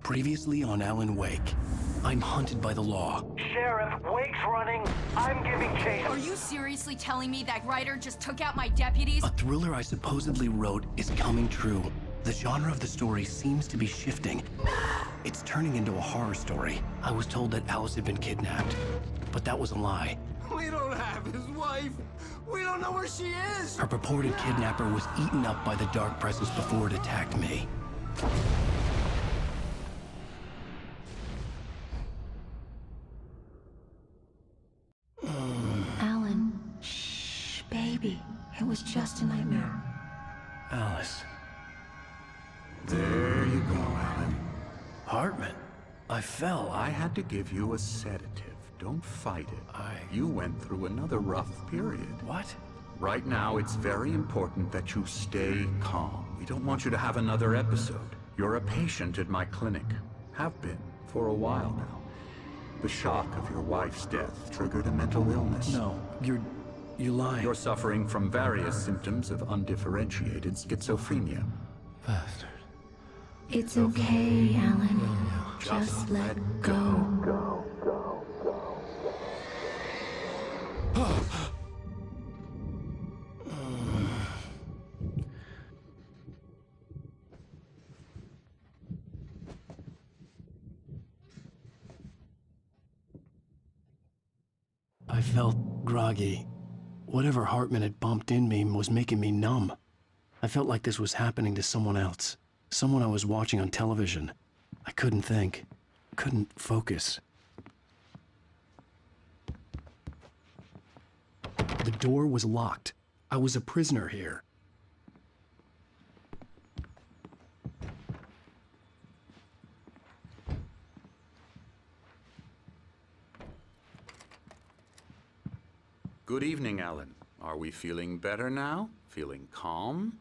Previously on Alan Wake, I'm hunted by the law. Sheriff, Wake's running. I'm giving chase. Are you seriously telling me that writer just took out my deputies? A thriller I supposedly wrote is coming true. The genre of the story seems to be shifting. It's turning into a horror story. I was told that Alice had been kidnapped, but that was a lie. We don't have his wife. We don't know where she is. Her purported kidnapper was eaten up by the dark presence before it attacked me. Alan, shh, baby. It was just a nightmare. Alice. There you go, Alan. Hartman. I fell. I had to give you a sedative. Don't fight it. You went through another rough period. What? Right now, it's very important that you stay calm. We don't want you to have another episode. You're a patient at my clinic. Have been for a while now. The shock of your wife's death triggered a mental illness. No, you're lying. You're suffering from various symptoms of undifferentiated schizophrenia. Bastard. It's okay, Alan. Just let go. I felt groggy. Whatever Hartman had bumped in me was making me numb. I felt like this was happening to someone else. Someone I was watching on television. I couldn't think. Couldn't focus. The door was locked. I was a prisoner here. Good evening, Alan. Are we feeling better now? Feeling calm?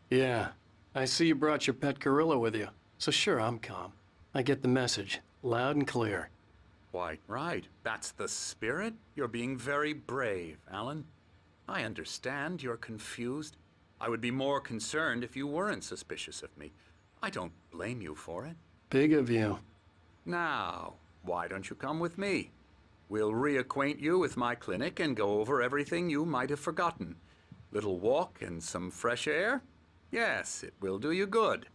Yeah. I see you brought your pet gorilla with you. So sure, I'm calm. I get the message. Loud and clear. Quite right. That's the spirit. You're being very brave, Alan. I understand you're confused. I would be more concerned if you weren't suspicious of me. I don't blame you for it. Big of you. Now, why don't you come with me? We'll reacquaint you with my clinic and go over everything you might have forgotten. Little walk and some fresh air? Yes, it will do you good.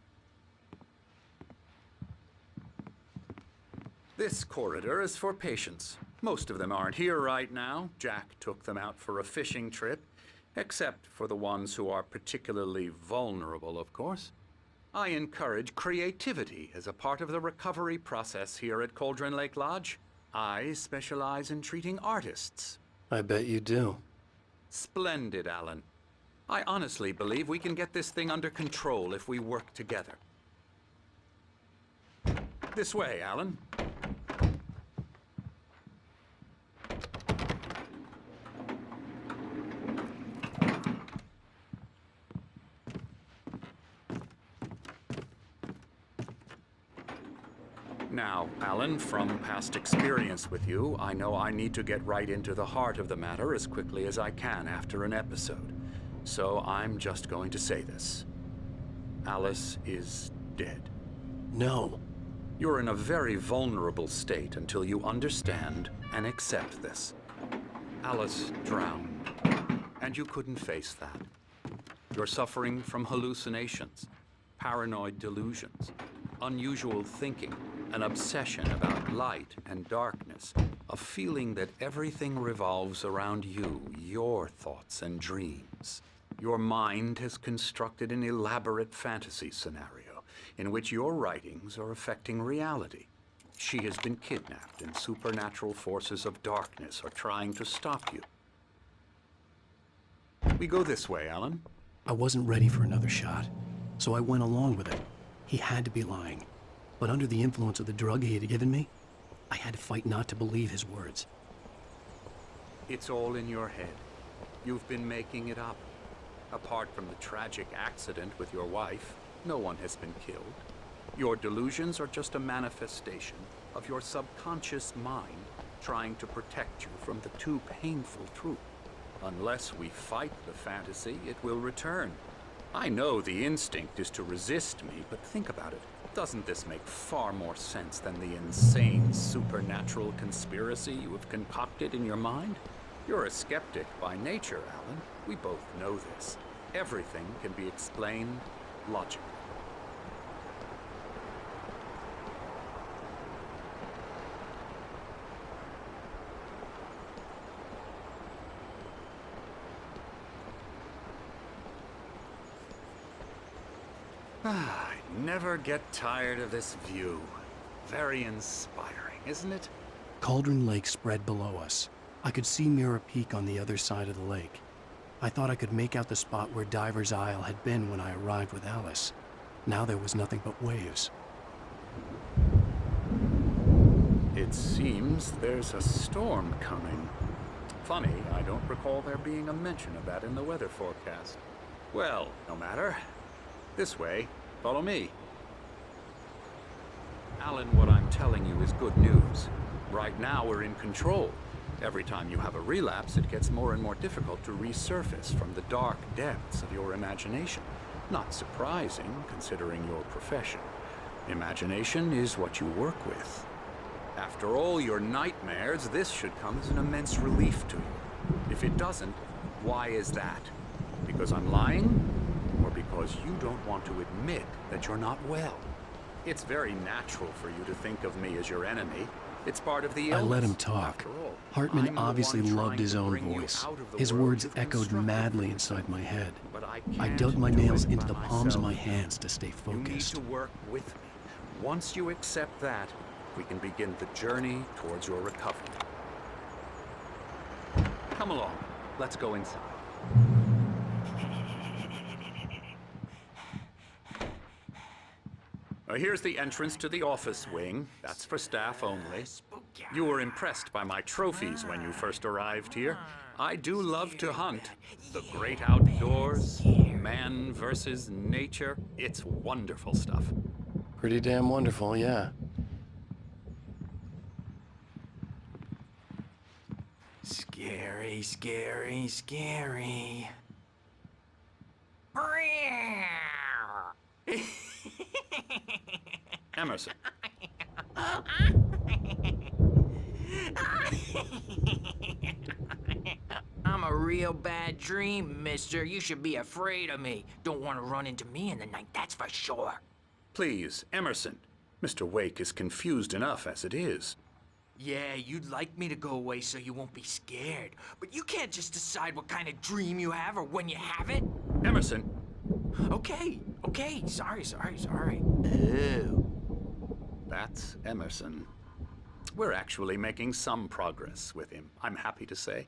This corridor is for patients. Most of them aren't here right now. Jack took them out for a fishing trip, except for the ones who are particularly vulnerable, of course. I encourage creativity as a part of the recovery process here at Cauldron Lake Lodge. I specialize in treating artists. I bet you do. Splendid, Alan. I honestly believe we can get this thing under control if we work together. This way, Alan. Now, Alan, from past experience with you, I know I need to get right into the heart of the matter as quickly as I can after an episode. So I'm just going to say this. Alice is dead. No. You're in a very vulnerable state until you understand and accept this. Alice drowned, and you couldn't face that. You're suffering from hallucinations, paranoid delusions, unusual thinking, an obsession about light and darkness, a feeling that everything revolves around you, your thoughts and dreams. Your mind has constructed an elaborate fantasy scenario in which your writings are affecting reality. She has been kidnapped and supernatural forces of darkness are trying to stop you. We go this way, Alan. I wasn't ready for another shot, so I went along with it. He had to be lying. But under the influence of the drug he had given me, I had to fight not to believe his words. It's all in your head. You've been making it up. Apart from the tragic accident with your wife, no one has been killed. Your delusions are just a manifestation of your subconscious mind trying to protect you from the too painful truth. Unless we fight the fantasy, it will return. I know the instinct is to resist me, but think about it. Doesn't this make far more sense than the insane supernatural conspiracy you have concocted in your mind? You're a skeptic by nature, Alan. We both know this. Everything can be explained logically. I never get tired of this view. Very inspiring, isn't it? Cauldron Lake spread below us. I could see Mirror Peak on the other side of the lake. I thought I could make out the spot where Diver's Isle had been when I arrived with Alice. Now there was nothing but waves. It seems there's a storm coming. Funny, I don't recall there being a mention of that in the weather forecast. Well, no matter. This way. Follow me. Alan, what I'm telling you is good news. Right now we're in control. Every time you have a relapse, it gets more and more difficult to resurface from the dark depths of your imagination. Not surprising, considering your profession. Imagination is what you work with. After all your nightmares, this should come as an immense relief to you. If it doesn't, why is that? Because I'm lying? Or because you don't want to admit that you're not well? It's very natural for you to think of me as your enemy. It's part of the illness. I let him talk. After all, Hartman I'm the obviously one loved trying his to own bring you voice. out of the His world words you've echoed constructed. madly inside my head. But I I can't dug my do nails it into by the palms of my myself. hands to stay You need focused. to work with me. Once you accept that, we can begin the journey towards your recovery. Come along. Let's go inside. Here's the entrance to the office wing. That's for staff only. You were impressed by my trophies when you first arrived here. I do love to hunt. The great outdoors, man versus nature. It's wonderful stuff. Pretty damn wonderful, yeah. Scary, scary, scary. Emerson. I'm a real bad dream, mister. You should be afraid of me. Don't want to run into me in the night, that's for sure. Please, Emerson. Mr. Wake is confused enough as it is. Yeah, you'd like me to go away so you won't be scared. But you can't just decide what kind of dream you have or when you have it. Emerson. Okay, sorry. Oh. That's Emerson. We're actually making some progress with him, I'm happy to say.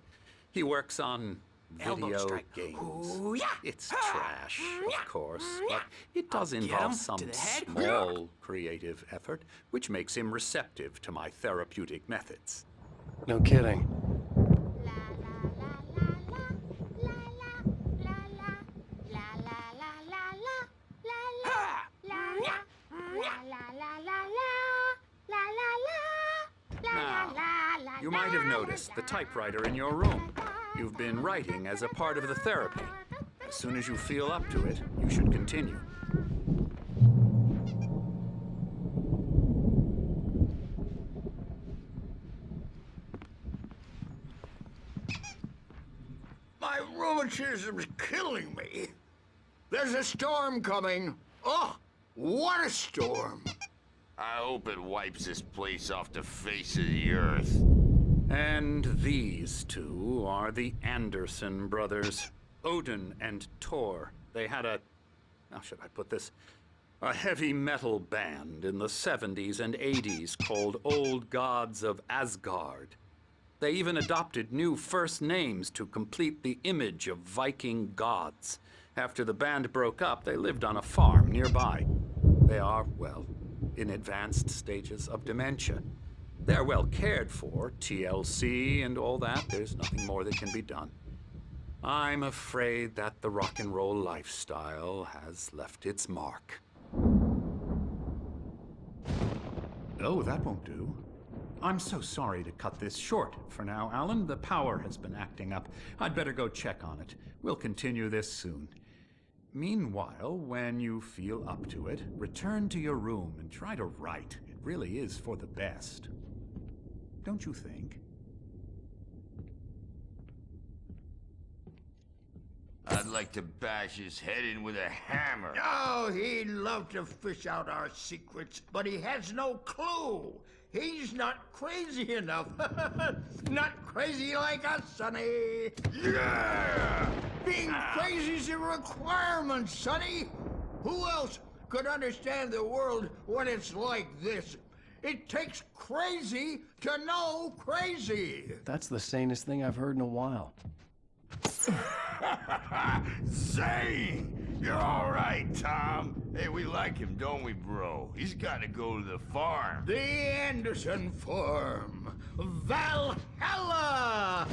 He works on Elbow video strike. games. Ooh, yeah. It's trash, of course, but it does Get involve him some to the head. small creative effort, which makes him receptive to my therapeutic methods. No kidding. Now, you might have noticed the typewriter in your room. You've been writing as a part of the therapy. As soon as you feel up to it, you should continue. My rheumatism's killing me. There's a storm coming. Oh, what a storm. I hope it wipes this place off the face of the earth. And these two are the Anderson brothers, Odin and Tor. They had how should I put this? A heavy metal band in the 70s and 80s called Old Gods of Asgard. They even adopted new first names to complete the image of Viking gods. After the band broke up, they lived on a farm nearby. They are, well, in advanced stages of dementia. They're well cared for, TLC and all that. There's nothing more that can be done. I'm afraid that the rock and roll lifestyle has left its mark. Oh, that won't do. I'm so sorry to cut this short for now, Alan. The power has been acting up. I'd better go check on it. We'll continue this soon. Meanwhile, when you feel up to it, return to your room and try to write. It really is for the best. Don't you think? I'd like to bash his head in with a hammer. Oh, he'd love to fish out our secrets, but he has no clue. He's not crazy enough. Not crazy like us, Sonny. Yeah! Being crazy's a requirement, Sonny. Who else could understand the world when it's like this? It takes crazy to know crazy. That's the sanest thing I've heard in a while. Zane! You're all right, Tom. Hey, we like him, don't we, bro? He's got to go to the farm. The Anderson Farm. Valhalla!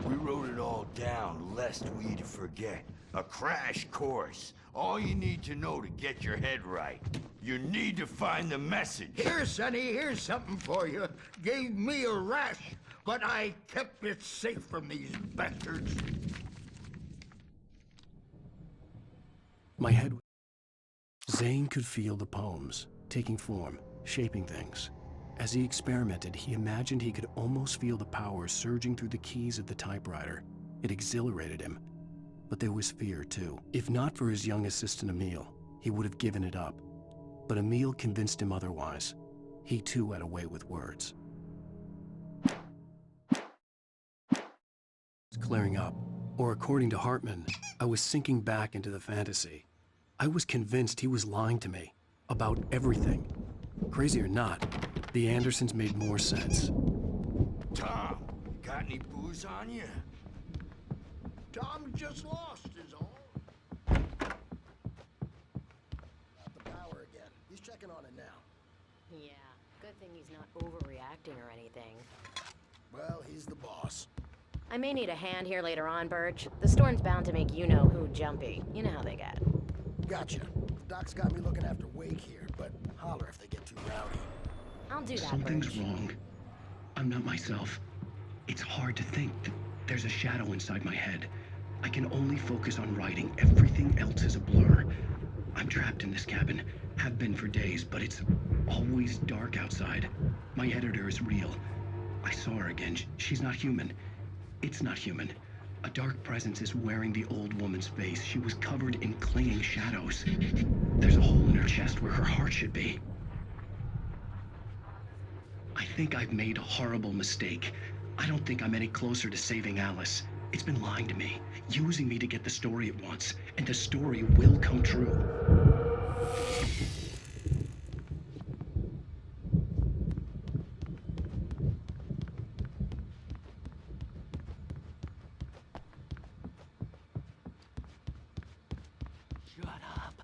We wrote it all down, lest we forget. A crash course. All you need to know to get your head right. You need to find the message. Here, Sonny, here's something for you. Gave me a rash, but I kept it safe from these bastards. My head... Zane could feel the poems, taking form, shaping things. As he experimented, he imagined he could almost feel the power surging through the keys of the typewriter. It exhilarated him. But there was fear, too. If not for his young assistant Emil, he would have given it up. But Emil convinced him otherwise. He too had a way with words. It's clearing up. Or according to Hartman, I was sinking back into the fantasy. I was convinced he was lying to me. About everything. Crazy or not, the Andersons made more sense. Tom, got any booze on you? Tom just lost his all. Got the power again. He's checking on it now. Yeah, good thing he's not overreacting or anything. Well, he's the boss. I may need a hand here later on, Birch. The storm's bound to make you-know-who jumpy. You know how they get. Gotcha. Doc's got me looking after Wake here, but holler if they get too rowdy. I'll do that, Something's Birch. wrong. I'm not myself. It's hard to think. There's a shadow inside my head. I can only focus on writing. Everything else is a blur. I'm trapped in this cabin. Have been for days, but it's always dark outside. My editor is real. I saw her again. She's not human. It's not human. A dark presence is wearing the old woman's face. She was covered in clinging shadows. There's a hole in her chest where her heart should be. I think I've made a horrible mistake. I don't think I'm any closer to saving Alice. It's been lying to me, using me to get the story it wants, and the story will come true. Shut up!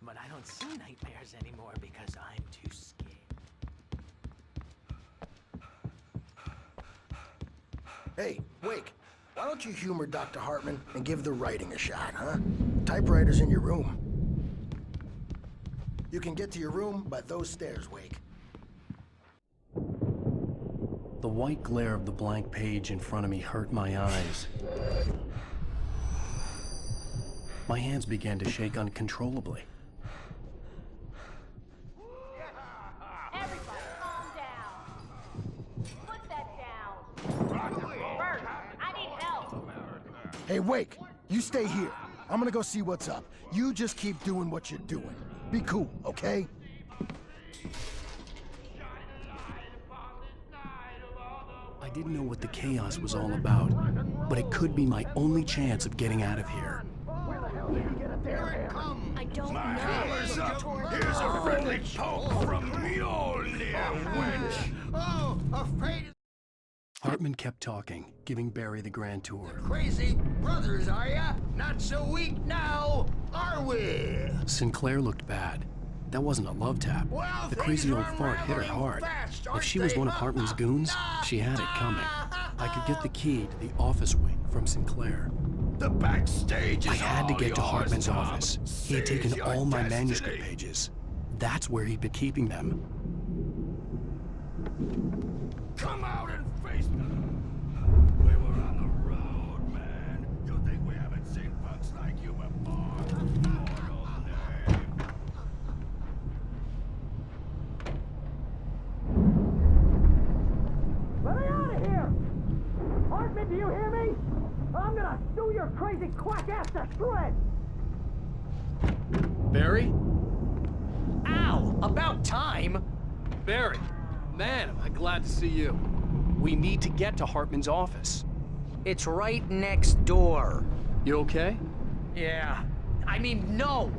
But I don't see nightmares anymore because I'm too scared. Hey, Wake, why don't you humor Dr. Hartman and give the writing a shot, huh? Typewriter's in your room. You can get to your room by those stairs, Wake. The white glare of the blank page in front of me hurt my eyes. My hands began to shake uncontrollably. Everybody, calm down. Put that down. Bert, I need help. Hey, Wake, you stay here. I'm gonna go see what's up. You just keep doing what you're doing. Be cool, okay? I didn't know what the chaos was all about, but it could be my only chance of getting out of here. Here it comes. I don't My know. hammer's up. Here's a friendly poke from Mjolnir, wench. Oh, afraid of Hartman kept talking, giving Barry the grand tour. crazy brothers, are ya? Not so weak now, are we? Sinclair looked bad. That wasn't a love tap. Well, The crazy things old are fart hit her unraveling hard. fast, If aren't she was they? one of Hartman's goons, she had it coming. I could get the key to the office wing from Sinclair. The backstage is I had to all get to yours, Hartman's Tom. office. He had Seize taken your all my destiny. manuscript pages. That's where he'd been keeping them. Come out and face them. We were on the road, man. You think we haven't seen punks like you before? crazy quack-ass to shreds! Barry? Ow! About time! Barry! Man, am I glad to see you. We need to get to Hartman's office. It's right next door. You okay? Yeah. I mean, no!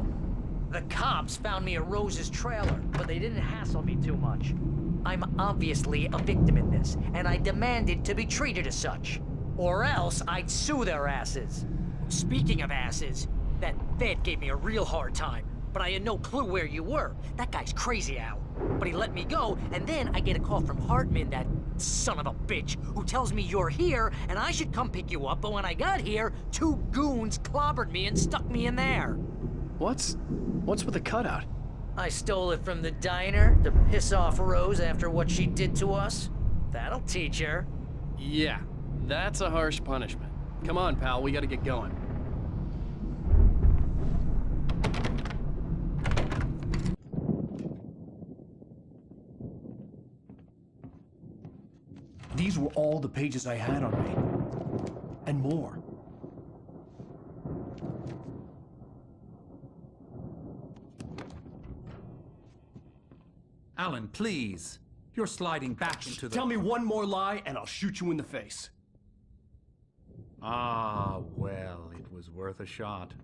The cops found me at Rose's trailer, but they didn't hassle me too much. I'm obviously a victim in this, and I demanded to be treated as such. Or else I'd sue their asses. Speaking of asses, that vet gave me a real hard time, but I had no clue where you were. That guy's crazy, Al. But he let me go, and then I get a call from Hartman, that son of a bitch, who tells me you're here, and I should come pick you up, but when I got here, 2 goons clobbered me and stuck me in there. What's with the cutout? I stole it from the diner to piss off Rose after what she did to us. That'll teach her. Yeah, that's a harsh punishment. Come on, pal, we gotta get going. These were all the pages I had on me. And more. Alan, please. You're sliding back into the... Tell me one more lie and I'll shoot you in the face. Ah, well, it was worth a shot.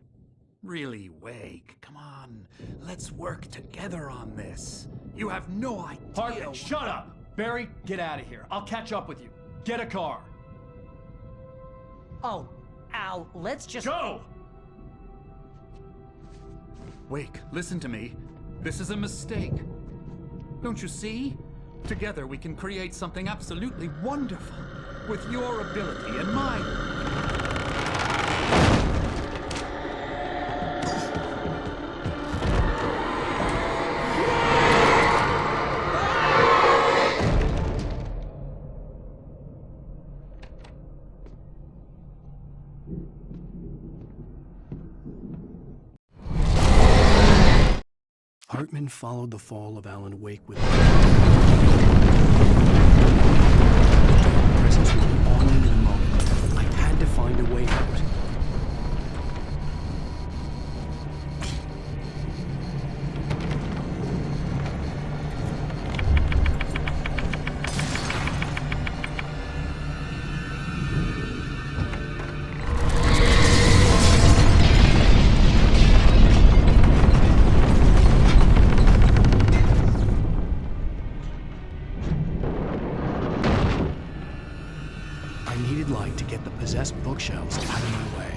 Really, Wake, come on. Let's work together on this. You have no idea... Hartman, shut up! Barry, get out of here. I'll catch up with you. Get a car. Oh, Al, let's just... Go! Wake, listen to me. This is a mistake. Don't you see? Together we can create something absolutely wonderful. With your ability and mine. Hartman followed the fall of Alan Wake with presence would be on me in a moment. I had to find a way out. Light to get the possessed bookshelves out of my way.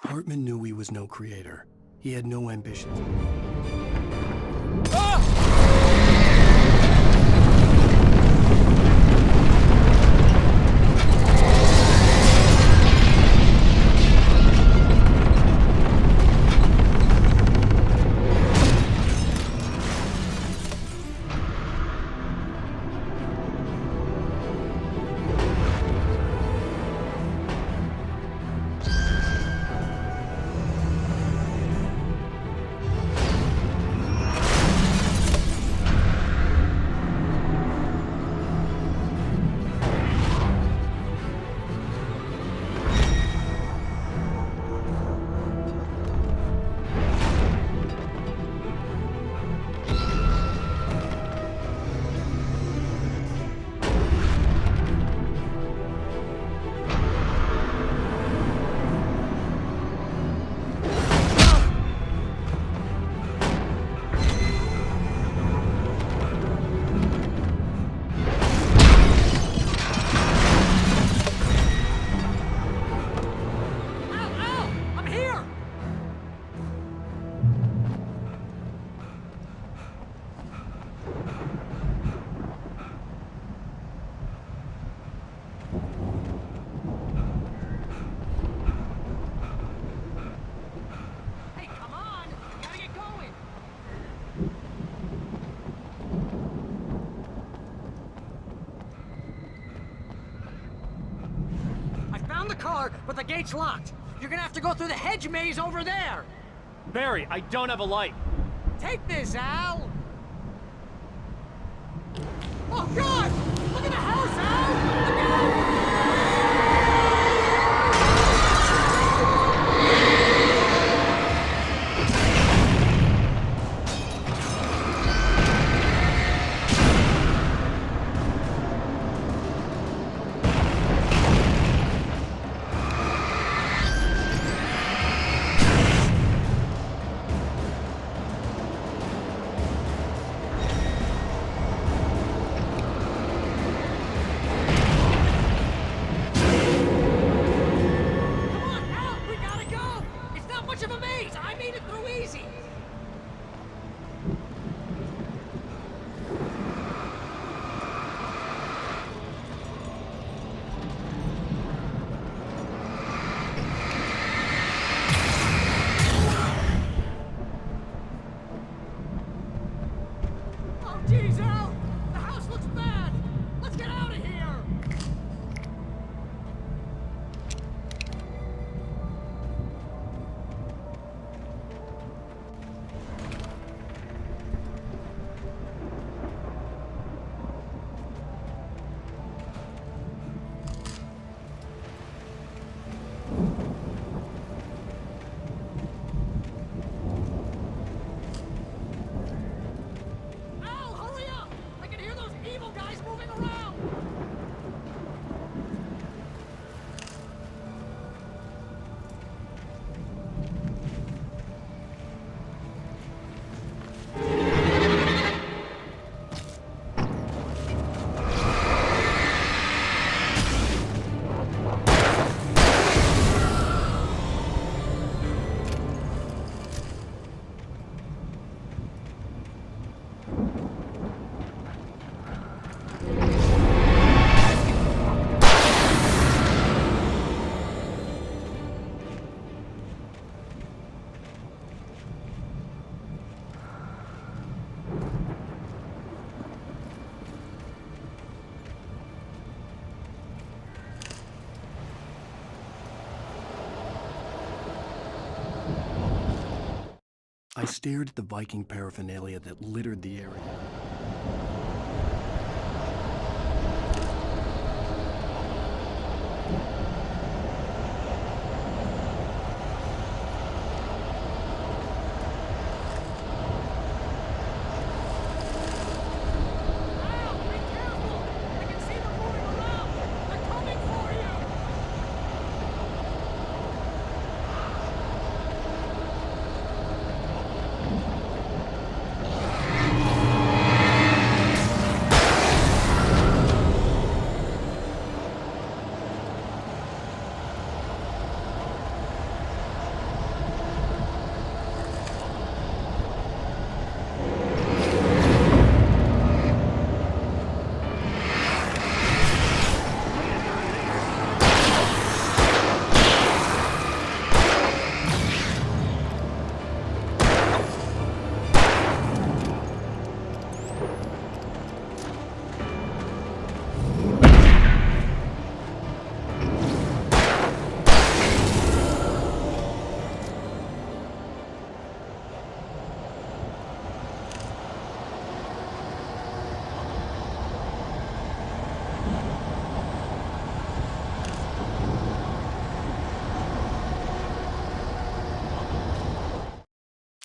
Hartman knew he was no creator. He had no ambitions. the car, but the gate's locked. You're gonna have to go through the hedge maze over there. Barry, I don't have a light. Take this, Al. Oh, God! Look at the house, Al! Look out! Jeez, Al! The house looks bad! Let's get out of here! I stared at the Viking paraphernalia that littered the area.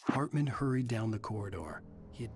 Hartman hurried down the corridor. He had...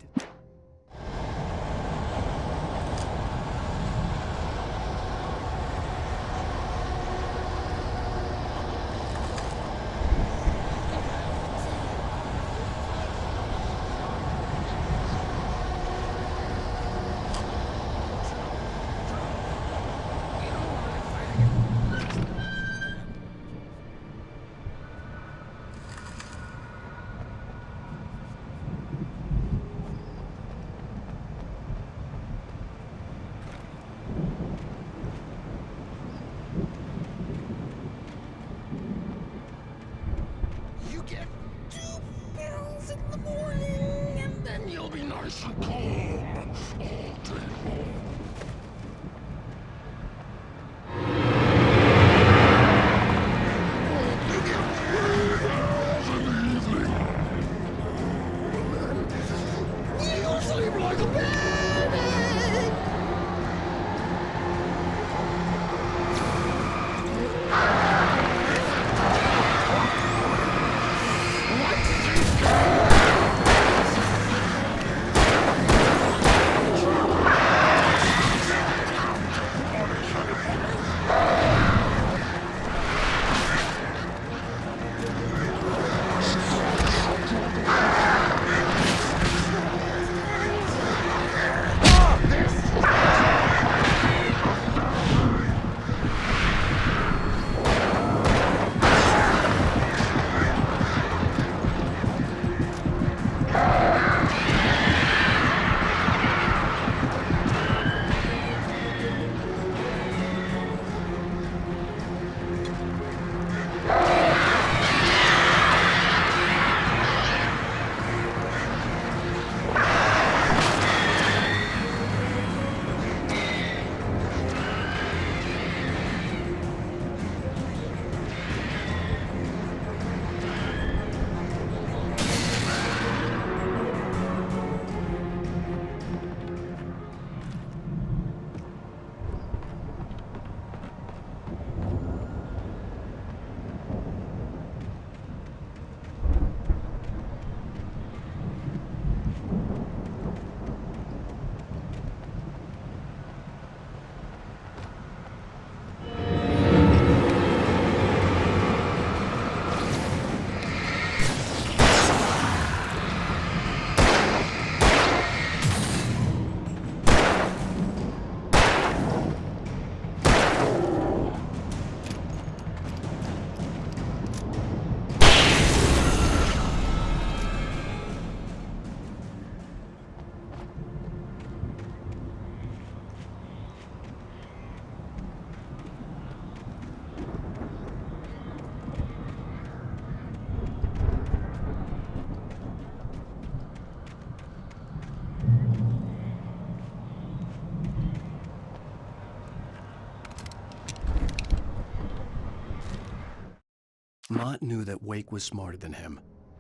Mott knew that Wake was smarter than him.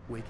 Wake...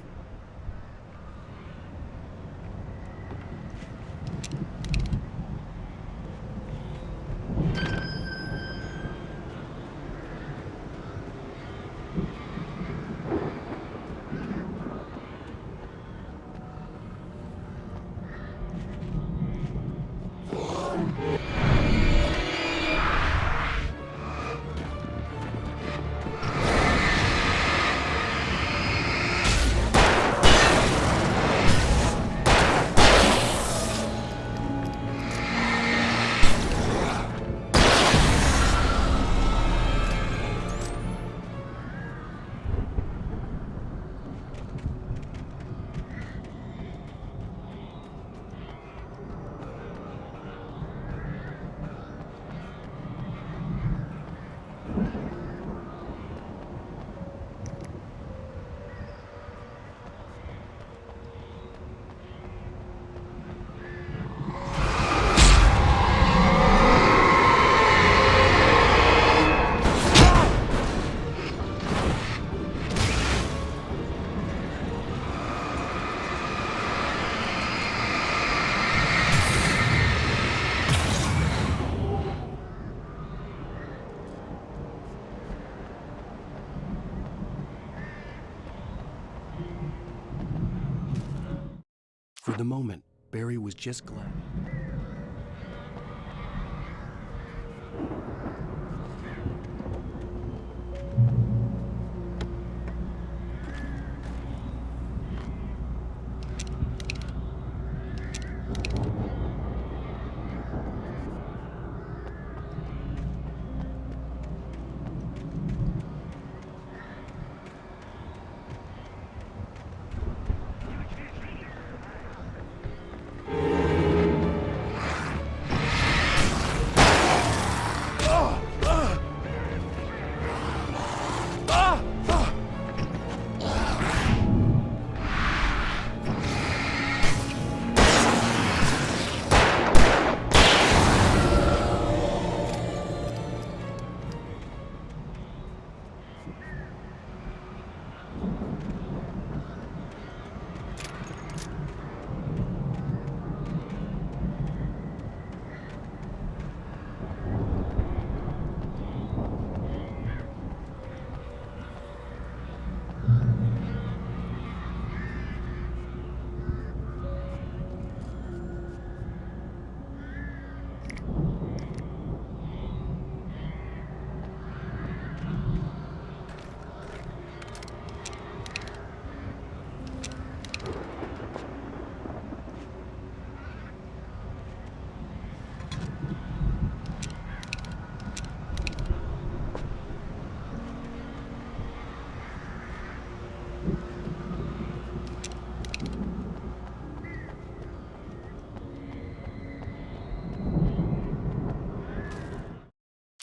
For the moment, Barry was just glad.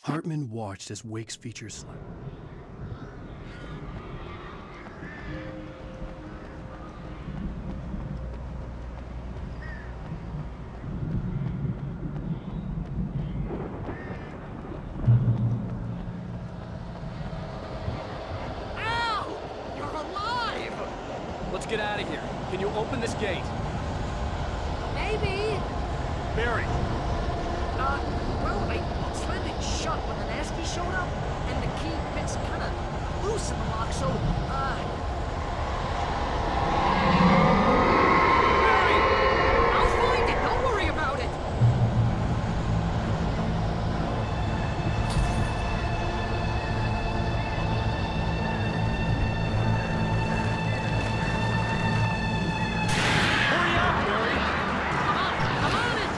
Hartman watched as Wake's features slapped. Ow! You're alive! Let's get out of here. Can you open this gate? Maybe. Barry! Well, I slammed it shut when the nasty showed up, and the key fits kind of loose in the lock, so, Barry! I'll find it, don't worry about it! Hurry up, Barry! I'm on it!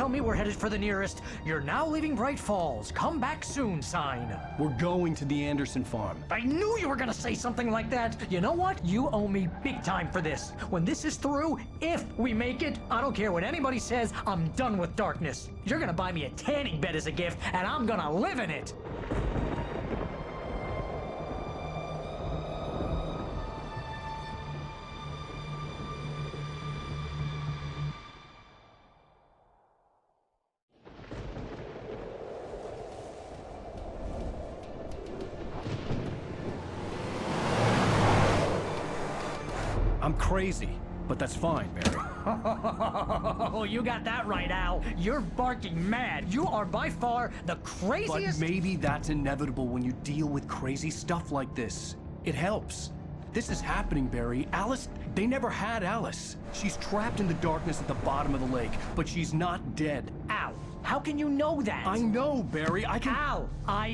tell me we're headed for the nearest "You're now leaving Bright Falls. Come back soon" sign. We're going to the Anderson farm. I knew you were gonna say something like that. You know what? You owe me big time for this. When this is through, if we make it, I don't care what anybody says, I'm done with darkness. You're gonna buy me a tanning bed as a gift, and I'm gonna live in it. I'm crazy, but that's fine, Barry. Oh, you got that right, Al. You're barking mad. You are by far the craziest. But maybe that's inevitable when you deal with crazy stuff like this. It helps. This is happening, Barry. Alice, they never had Alice. She's trapped in the darkness at the bottom of the lake, but she's not dead. Al, how can you know that? I know, Barry. I can... Al,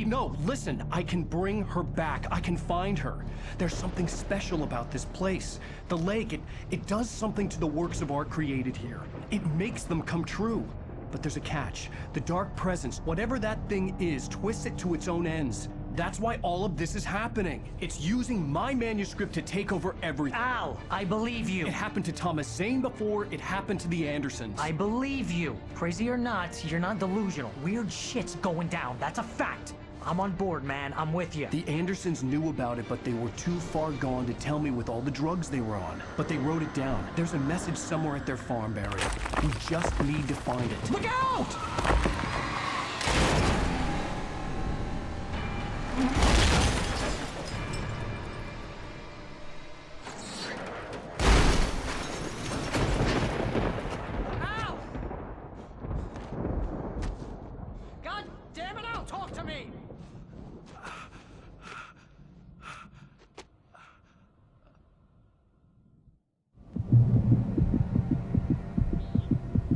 No, listen. I can bring her back. I can find her. There's something special about this place. The lake, it does something to the works of art created here. It makes them come true. But there's a catch. The dark presence, whatever that thing is, twists it to its own ends. That's why all of this is happening. It's using my manuscript to take over everything. Al, I believe you. It happened to Thomas Zane before, it happened to the Andersons. I believe you. Crazy or not, you're not delusional. Weird shit's going down. That's a fact. I'm on board, man. I'm with you. The Andersons knew about it, but they were too far gone to tell me with all the drugs they were on. But they wrote it down. There's a message somewhere at their farm, Barry. We just need to find it. Look out! Al! God damn it, Al, talk to me!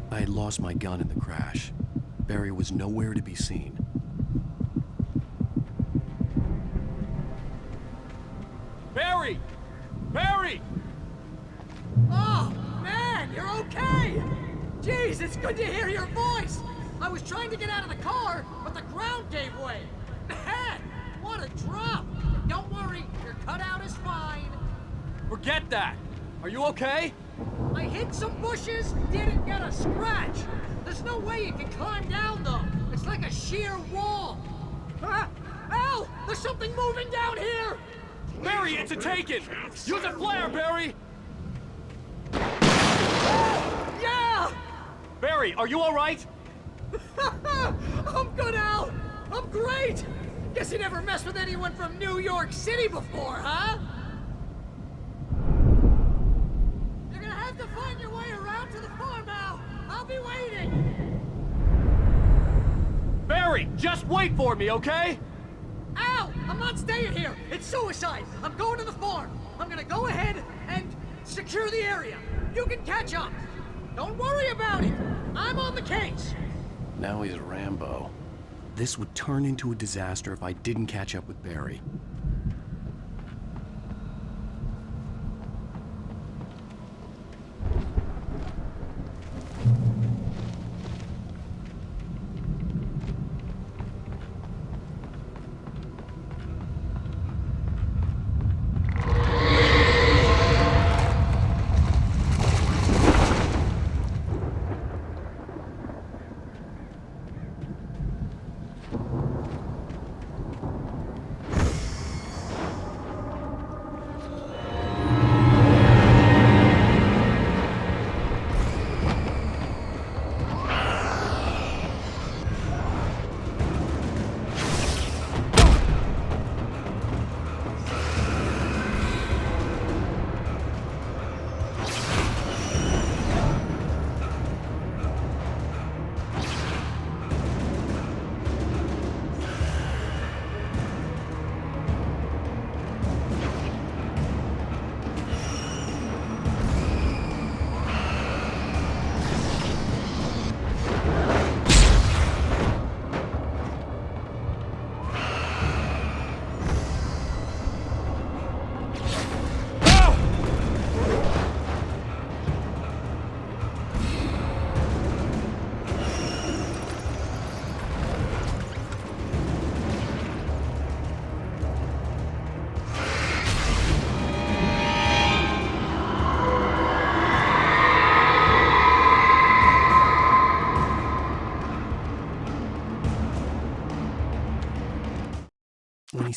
I had lost my gun in the crash. Barry was nowhere to be seen. Barry! Barry! Oh, man, you're okay! Jeez, it's good to hear your voice! I was trying to get out of the car, but the ground gave way. Man, what a drop! Don't worry, your cutout is fine. Forget that! Are you okay? I hit some bushes, didn't get a scratch. There's no way you can climb down, though. It's like a sheer wall. Ah, Al, there's something moving down here! Barry, it's a taken! Use a flare, Barry! Yeah! Barry, are you alright? I'm good, Al! I'm great! Guess you never messed with anyone from New York City before, huh? You're gonna have to find your way around to the farm, Al! I'll be waiting! Barry, just wait for me, okay? Al! I'm not staying here! It's suicide! I'm going to the farm! I'm gonna go ahead and secure the area! You can catch up! Don't worry about it! I'm on the case! Now he's Rambo. This would turn into a disaster if I didn't catch up with Barry.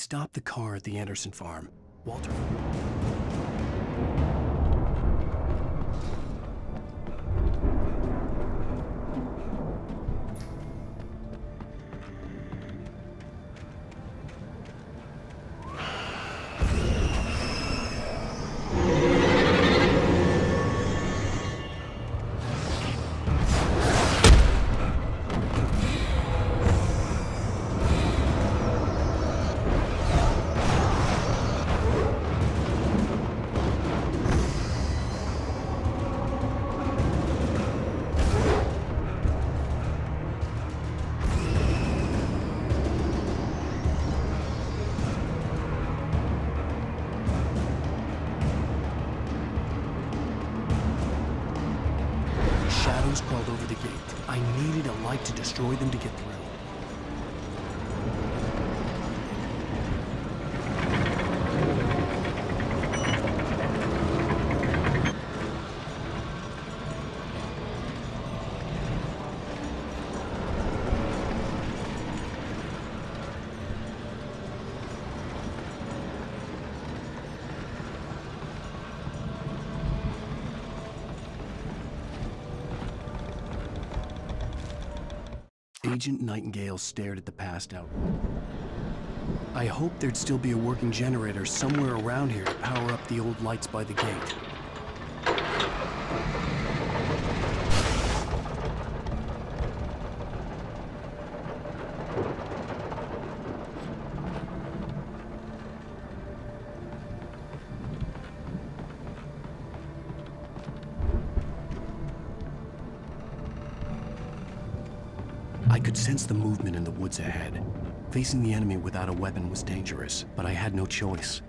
stopped the car at the Anderson farm. Walter... Shadows crawled over the gate. I needed a light to destroy them to get through. Agent Nightingale stared at the passed out. I hoped there'd still be a working generator somewhere around here to power up the old lights by the gate. I could sense the movement in the woods ahead. Facing the enemy without a weapon was dangerous, but I had no choice.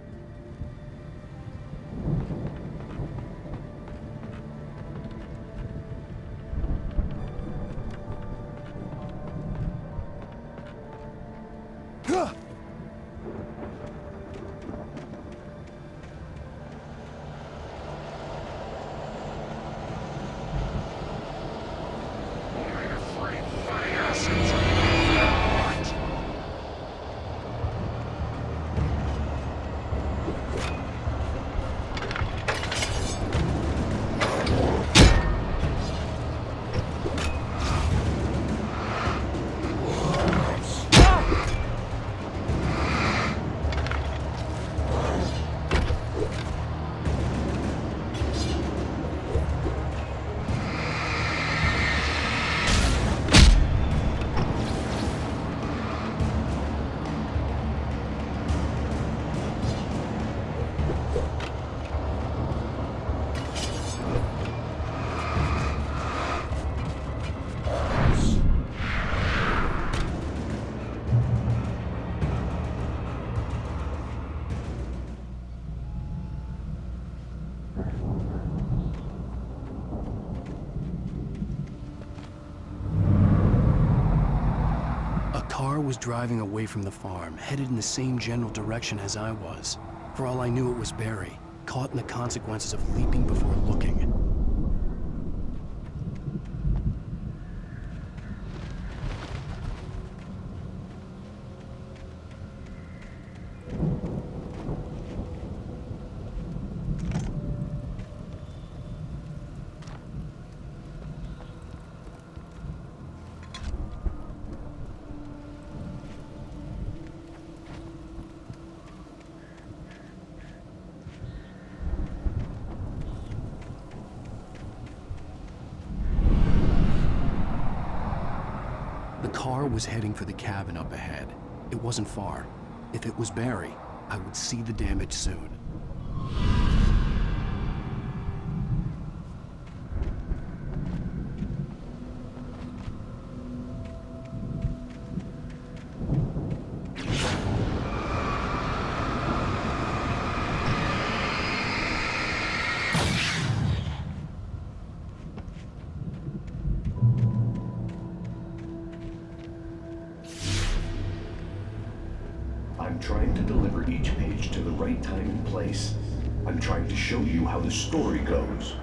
Was driving away from the farm, headed in the same general direction as I was. For all I knew, it was Barry, caught in the consequences of leaping before looking. The car was heading for the cabin up ahead. It wasn't far. If it was Barry, I would see the damage soon. I'm trying to deliver each page to the right time and place. I'm trying to show you how the story goes.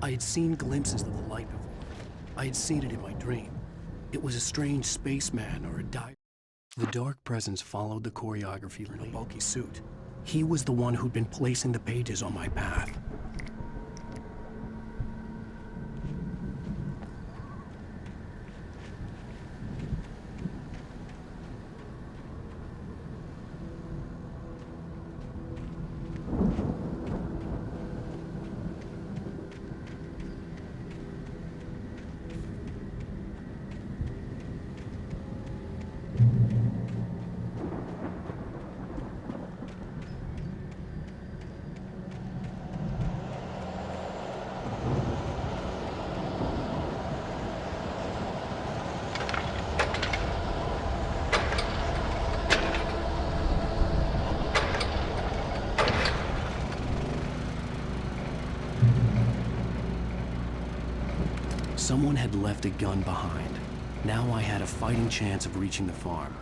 I had seen glimpses of the light before. I had seen it in my dream. It was a strange spaceman or a dive. The dark presence followed the choreography in a bulky suit. He was the one who'd been placing the pages on my path. Someone had left a gun behind. Now I had a fighting chance of reaching the farm.